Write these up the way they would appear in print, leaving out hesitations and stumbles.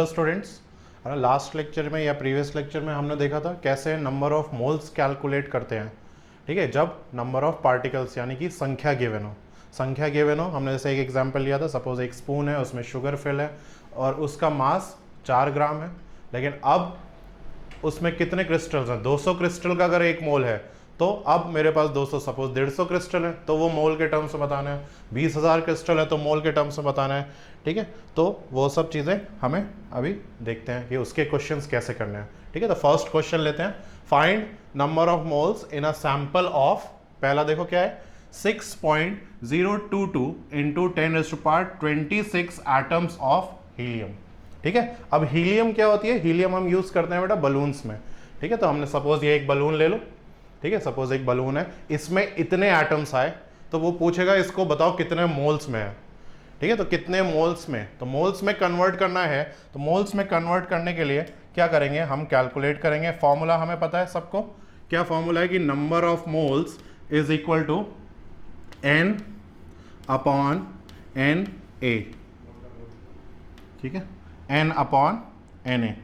Students, है ना, last lecture में या प्रीवियस लेक्चर में हमने देखा था कैसे नंबर ऑफ मोल्स कैलकुलेट करते हैं। ठीक है, जब नंबर ऑफ पार्टिकल्स यानी कि संख्या गिवन हो, संख्या गिवन हो। हमने जैसे एक एग्जांपल लिया था, सपोज एक स्पून है, उसमें शुगर फिल है और उसका मास 4 ग्राम है, लेकिन अब उसमें कितने क्रिस्टल्स हैं? 200 क्रिस्टल का अगर एक मोल है तो अब मेरे पास 200 सपोज 150 क्रिस्टल है तो वो मोल के टर्म्स में बताना है। 20,000 क्रिस्टल है तो मोल के टर्म्स में बताना है। ठीक है, तो वो सब चीज़ें हमें अभी देखते हैं कि उसके क्वेश्चंस कैसे करने हैं। ठीक है, तो फर्स्ट क्वेश्चन लेते हैं, find number of moles in a sample of, पहला देखो क्या है, 6.022 इंटू 10⁻26 एटम्स ऑफ हीलियम। ठीक है, अब हीलियम क्या होती है? हीलियम हम यूज करते हैं बेटा बलून्स में। ठीक है, तो हमने सपोज ये एक बलून ले लो। ठीक है, सपोज एक बलून है, इसमें इतने एटम्स आए तो वो पूछेगा इसको बताओ कितने मोल्स में है। ठीक है, तो कितने मोल्स में, तो मोल्स में कन्वर्ट करना है, तो मोल्स में कन्वर्ट करने के लिए क्या करेंगे, हम कैलकुलेट करेंगे। फॉर्मूला हमें पता है सबको, क्या फॉर्मूला है कि number of moles is equal to n upon N A. ठीक है, n अपॉन एन ए।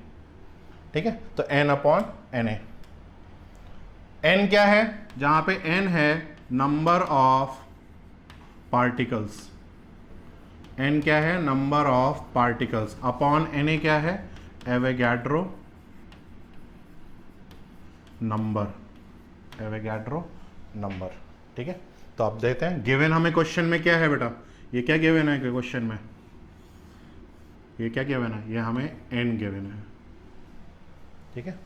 ठीक है, तो n upon N A. n क्या है? जहां पे n है नंबर ऑफ पार्टिकल्स, n क्या है? Number of particles. Upon na क्या है? Avogadro number, Avogadro number. ठीक है, तो अब देखते हैं गिवन हमें क्वेश्चन में क्या है बेटा। ये क्या गिवन है क्वेश्चन में? ये क्या गिवन है? ये हमें n गिवन है। ठीक है,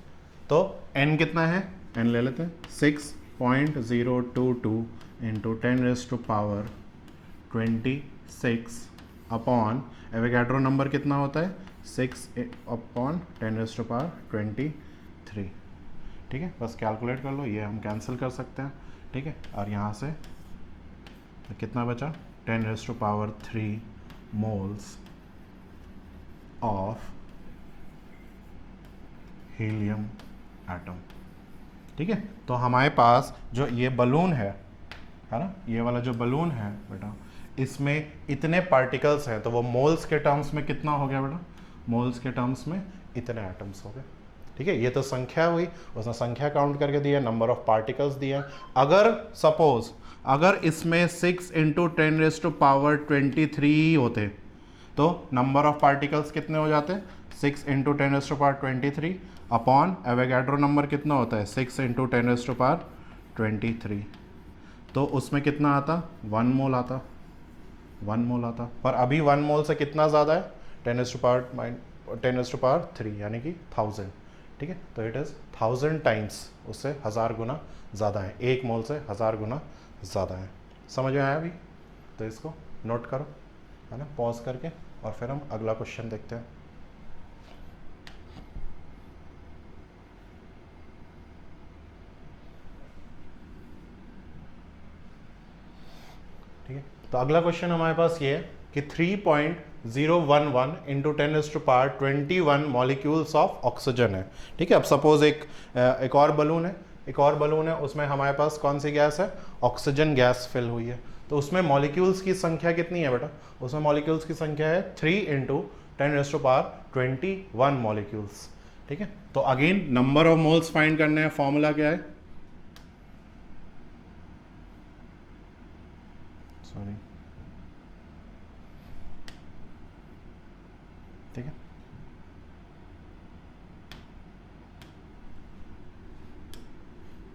तो n कितना है? n ले लेते हैं 6.022 इंटू 10⁻26 अपॉन एवोगाड्रो नंबर कितना होता है? 6 अपॉन 10⁻23। ठीक है, बस कैलकुलेट कर लो, ये हम कैंसिल कर सकते हैं। ठीक है, और यहाँ से तो कितना बचा? 10⁻3 मोल्स ऑफ हीलियम एटम। ठीक है, तो हमारे पास जो ये बलून है ना, ये वाला जो बलून है बेटा, इसमें इतने पार्टिकल्स हैं, तो वो मोल्स के टर्म्स में कितना हो गया बेटा? मोल्स के टर्म्स में इतने एटम्स हो गए। ठीक है, ये तो संख्या हुई, उसने संख्या काउंट करके दी है, नंबर ऑफ पार्टिकल्स दिए हैं। अगर सपोज अगर इसमें 6 इंटू 10⁻23 होते तो नंबर ऑफ पार्टिकल्स कितने हो जाते? 6 इंटू 10⁻23 अपॉन एवोगाड्रो नंबर कितना होता है? 6 इंटू 10⁻23। तो उसमें कितना आता? 1 मोल आता, 1 मोल आता। पर अभी 1 मोल से कितना ज़्यादा है? 10⁻3 यानी कि 1000। ठीक है, तो इट इज़ 1000 टाइम्स, उससे 1000 गुना ज़्यादा है, 1 मोल से 1000 गुना ज़्यादा है। समझ में आया अभी? तो इसको नोट करो, है ना, पॉज करके, और फिर हम अगला क्वेश्चन देखते हैं। ठीक है, तो अगला क्वेश्चन हमारे पास ये है कि 3.011 इंटू 10⁻21 मॉलिक्यूल्स ऑफ ऑक्सीजन है। ठीक है, अब सपोज एक और बलून है, एक और बलून है, उसमें हमारे पास कौन सी गैस है? ऑक्सीजन गैस फिल हुई है। तो उसमें मॉलिक्यूल्स की संख्या कितनी है बेटा? उसमें मॉलिक्यूल्स की संख्या है 3 इंटू 10⁻21 मॉलिक्यूल्स। ठीक है, तो again number of moles find करने हैं। फॉर्मूला क्या है? सॉरी, ठीक है,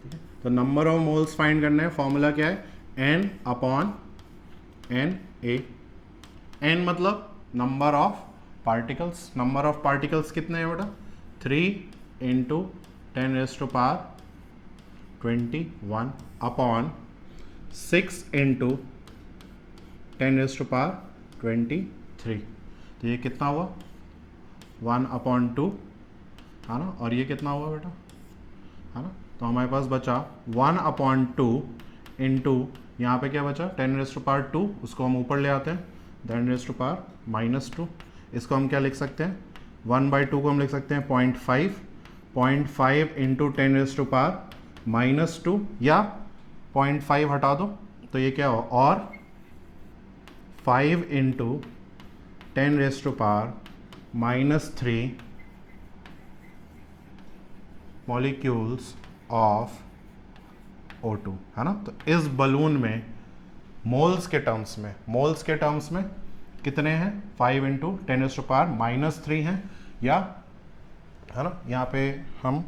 ठीक है, तो नंबर ऑफ मोल्स फाइंड करने हैं। फॉर्मूला क्या है? n upon N A. n मतलब number of particles. Number of particles कितने हैं बेटा? 3 इंटू 10⁻21 अपॉन 6 इंटू 10⁻23। तो ये कितना हुआ? 1/2, है ना, और ये कितना हुआ बेटा, है ना? तो हमारे पास बचा 1/2 इंटू, यहाँ पे क्या बचा? 10⁻2, उसको हम ऊपर ले आते हैं, 10⁻⁻2। इसको हम क्या लिख सकते हैं? 1/2 को हम लिख सकते हैं 0.5 इंटू 10⁻2, या 0.5 हटा दो तो ये क्या हो? और 5 इंटू 10⁻ -3 मॉलिक्यूल्स ऑफ O2, है ना। तो इस बलून में मोल्स के टर्म्स में कितने हैं, 5 × 10⁻³ हैं, या है ना, यहाँ पे हम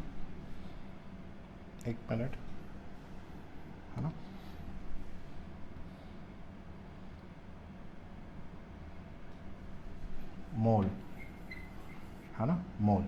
एक मिनट, है ना, मोल, है ना, मोल,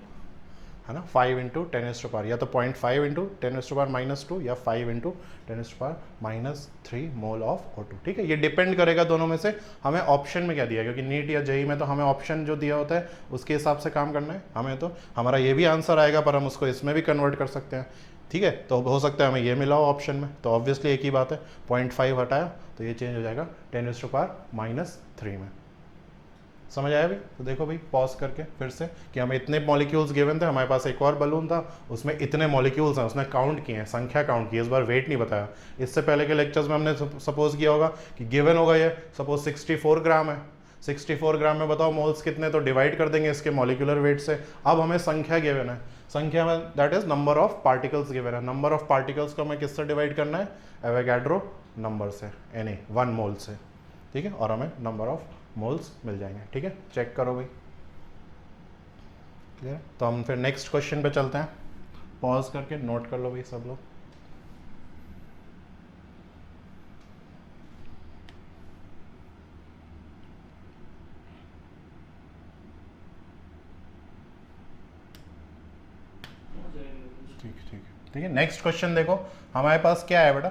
है ना, 5 × 10⁻, या तो 0.5 × 10⁻² या 5 × 10⁻³ मोल ऑफ O2। ठीक है, ये डिपेंड करेगा दोनों में से हमें ऑप्शन में क्या दिया है, क्योंकि नीट या जेई में तो हमें ऑप्शन जो दिया होता है उसके हिसाब से काम करना है हमें। तो हमारा ये भी आंसर आएगा, पर हम उसको इसमें भी कन्वर्ट कर सकते हैं। ठीक है, तो हो सकता है हमें ये मिला हो ऑप्शन में, तो ऑब्वियसली एक ही बात है, 0.5 हटाया तो ये चेंज हो जाएगा 10⁻³ में। समझ आया भाई? तो देखो भाई, पॉज करके फिर से कि हमें इतने मॉलिक्यूल्स गिवन थे, हमारे पास एक और बलून था, उसमें इतने मॉलिक्यूल्स हैं, उसने काउंट किए हैं, संख्या काउंट की, इस बार वेट नहीं बताया। इससे पहले के लेक्चर्स में हमने सपोज किया होगा कि गिवन होगा ये सपोज 64 ग्राम है, 64 ग्राम में बताओ मोल्स कितने, तो डिवाइड कर देंगे इसके मॉलिक्यूलर वेट से। अब हमें संख्या गिवन है, संख्या में that is number of particles given है। नंबर ऑफ पार्टिकल्स को हमें किससे डिवाइड करना है, एवोगाड्रो नंबर से, यानी 1 मोल से। ठीक है, और हमें नंबर ऑफ मोल्स मिल जाएंगे। ठीक है, चेक करो भाई, क्लियर। तो हम फिर नेक्स्ट क्वेश्चन पे चलते हैं, पॉज करके नोट कर लो भाई सब लोग। ठीक है, नेक्स्ट क्वेश्चन देखो, हमारे पास क्या है बेटा,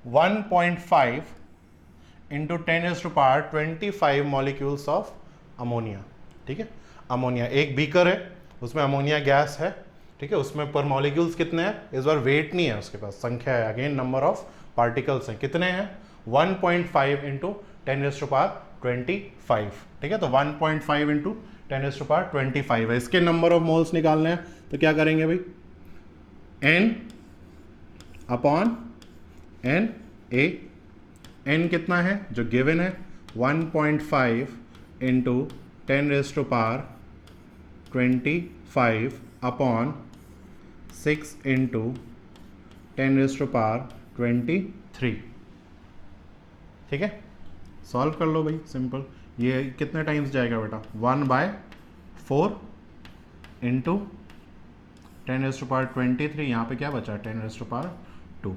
1.5 × 10⁻25 मॉलिक्यूल्स ऑफ अमोनिया। ठीक है, अमोनिया एक बीकर है, उसमें अमोनिया गैस है। ठीक है, उसमें पर मॉलिक्यूल्स कितने हैं, इस बार वेट नहीं है उसके पास, संख्या है, अगेन नंबर ऑफ पार्टिकल्स हैं, कितने हैं, 1.5 × 10⁻25। ठीक है, तो 1.5 × 10⁻25 है, इसके नंबर ऑफ मोल्स निकालने हैं, तो क्या करेंगे भाई, n/n a, n कितना है जो गिवन है, 1.5 × 10⁻25 अपॉन 6 × 10⁻23। ठीक है, सॉल्व कर लो भाई, सिंपल। ये कितने टाइम्स जाएगा बेटा, 1/4 × 10⁻23, यहाँ पे क्या बचा, 10⁻2,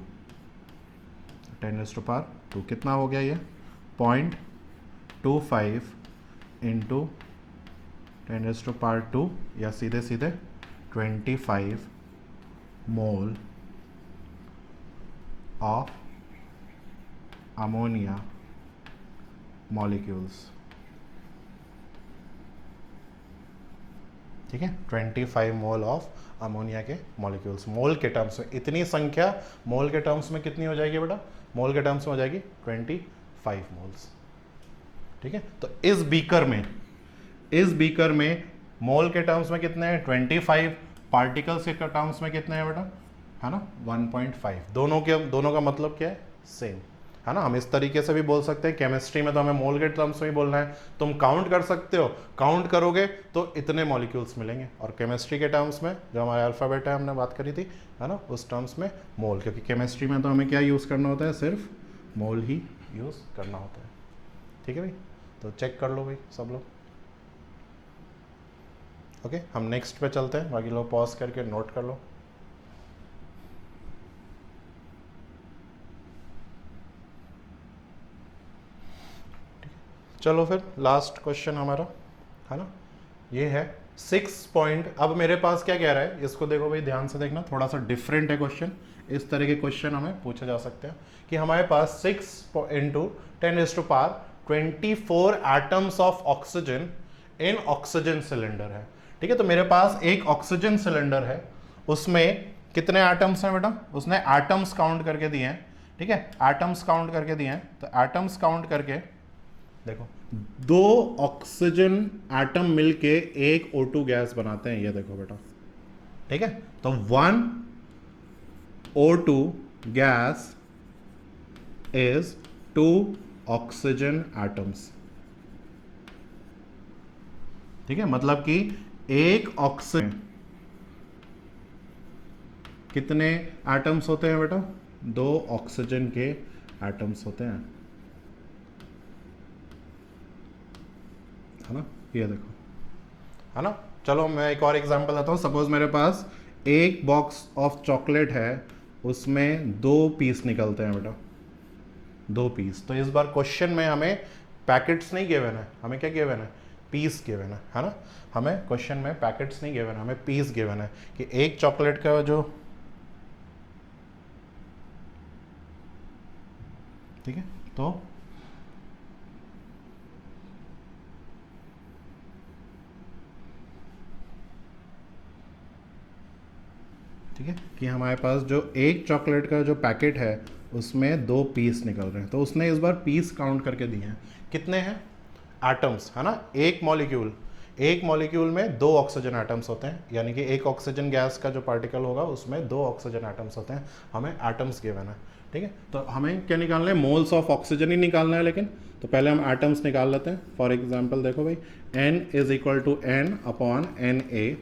10⁻2 कितना हो गया ये, 0.25 × 10⁻2, या सीधे सीधे 25 मोल ऑफ अमोनिया मॉलिक्यूल्स। ठीक है, 25 मोल ऑफ अमोनिया के मॉलिक्यूल्स, मोल के टर्म्स में इतनी संख्या, मोल के टर्म्स में कितनी हो जाएगी बेटा, मोल के टर्म्स में हो जाएगी 25 मोल्स। ठीक है, तो इस बीकर में मोल के टर्म्स में कितने हैं, 25, पार्टिकल्स के टर्म्स में कितने हैं बेटा, है ना, 1.5। दोनों का मतलब क्या है, सेम, है ना। हम इस तरीके से भी बोल सकते हैं, केमिस्ट्री में तो हमें मोल के टर्म्स में ही बोलना है, तुम काउंट कर सकते हो, काउंट करोगे तो इतने मॉलिक्यूल्स मिलेंगे, और केमिस्ट्री के टर्म्स में जो हमारे अल्फ़ाबेट है हमने बात करी थी, है ना, उस टर्म्स में मोल, क्योंकि केमिस्ट्री में तो हमें क्या यूज़ करना होता है, सिर्फ मोल ही यूज़ करना होता है। ठीक है भाई, तो चेक कर लो भाई सब लोग। ओके, हम नेक्स्ट पे चलते हैं, बाकी लोग पॉज करके नोट कर लो। चलो फिर लास्ट क्वेश्चन हमारा, है ना, ये है 6 पॉइंट। अब मेरे पास क्या कह रहा है, इसको देखो भाई, ध्यान से देखना, थोड़ा सा डिफरेंट है क्वेश्चन। इस तरह के क्वेश्चन हमें पूछे जा सकते हैं कि हमारे पास 6 × 10⁻24 atoms of oxygen in oxygen cylinder है। ठीक है, तो मेरे पास एक ऑक्सीजन सिलेंडर है, उसमें कितने एटम्स हैं बेटा, उसने एटम्स काउंट करके दिए हैं। ठीक है, एटम्स काउंट करके दिए हैं, तो एटम्स काउंट करके देखो, 2 ऑक्सीजन एटम मिलके एक O2 गैस बनाते हैं, ये देखो बेटा। ठीक है, तो 1 O2 gas is 2 oxygen atoms. ठीक है, मतलब कि एक ऑक्सीजन कितने एटम्स होते हैं बेटा? 2 ऑक्सीजन के एटम्स होते हैं, है ना? ये देखो, है ना? चलो मैं एक और एग्जांपल देता हूँ। सपोज मेरे पास एक बॉक्स ऑफ चॉकलेट है, उसमें 2 पीस निकलते हैं बेटा, 2 पीस। तो इस बार क्वेश्चन में हमें पैकेट्स नहीं गिवन है, हमें क्या गिवन है? पीस गिवन है ना? हमें क्वेश्चन में पैकेट्स नहीं गिवन है, हमें पीस गिवन है कि एक चॉकलेट का जो, ठीक है, तो ठीक है कि हमारे पास जो एक चॉकलेट का जो पैकेट है उसमें 2 पीस निकल रहे हैं। तो उसने इस बार पीस काउंट करके दिए हैं, कितने हैं? एटम्स, है ना? एक मॉलिक्यूल में 2 ऑक्सीजन एटम्स होते हैं, यानी कि एक ऑक्सीजन गैस का जो पार्टिकल होगा उसमें 2 ऑक्सीजन एटम्स होते हैं। हमें एटम्स गिवन है, ठीक है? तो हमें क्या निकालना है? मोल्स ऑफ ऑक्सीजन ही निकालना है। लेकिन तो पहले हम एटम्स निकाल लेते हैं। फॉर एग्जाम्पल देखो भाई, N is equal to N upon Na,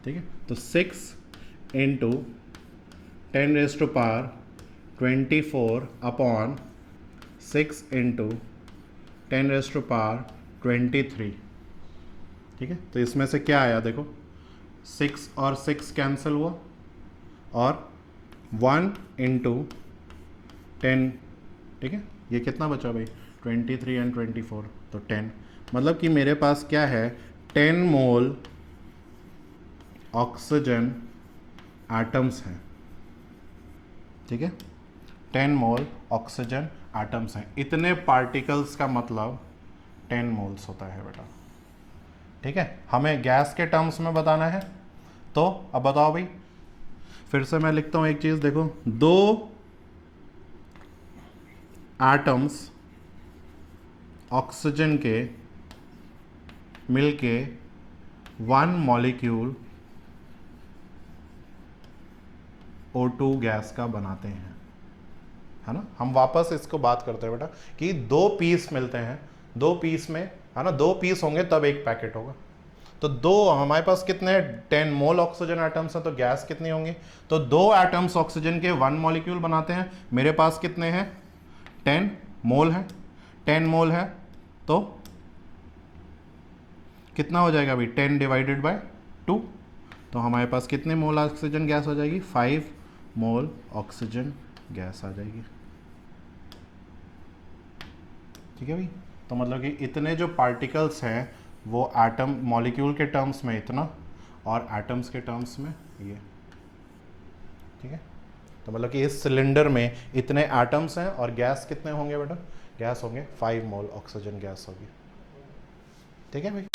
ठीक है? तो 6 इंटू 10⁻24 अपॉन 6 इंटू 10⁻23, ठीक है? तो इसमें से क्या आया देखो, 6 और 6 कैंसिल हुआ, और 1 इंटू 10, ठीक है? ये कितना बचा भाई? 23 एंड 24, तो 10। मतलब कि मेरे पास क्या है? 10 मोल ऑक्सीजन एटम्स हैं, ठीक है? 10 मोल ऑक्सीजन एटम्स हैं। इतने पार्टिकल्स का मतलब 10 मोल्स होता है बेटा, ठीक है? हमें गैस के टर्म्स में बताना है। तो अब बताओ भाई, फिर से मैं लिखता हूं एक चीज, देखो, 2 एटम्स ऑक्सीजन के मिलके 1 मॉलिक्यूल O2 गैस का बनाते हैं, है ना? हम वापस इसको बात करते हैं बेटा कि 2 पीस मिलते हैं, 2 पीस में, है ना, 2 पीस होंगे तब एक पैकेट होगा। तो 2, हमारे पास कितने 10 मोल ऑक्सीजन एटम्स हैं, तो गैस कितनी होंगी? तो 2 एटम्स ऑक्सीजन के 1 मॉलिक्यूल बनाते हैं। मेरे पास कितने हैं? 10 मोल है, 10 मोल है, तो कितना हो जाएगा अभी? 10 डिवाइडेड बाय 2, तो हमारे पास कितने मोल ऑक्सीजन गैस हो जाएगी? 5 मोल ऑक्सीजन गैस आ जाएगी, ठीक है भाई? तो मतलब कि इतने जो पार्टिकल्स हैं वो एटम मॉलिक्यूल के टर्म्स में इतना, और एटम्स के टर्म्स में ये, ठीक है? तो मतलब कि इस सिलेंडर में इतने एटम्स हैं, और गैस कितने होंगे बेटा? गैस होंगे 5 मोल ऑक्सीजन गैस होगी, ठीक है भाई?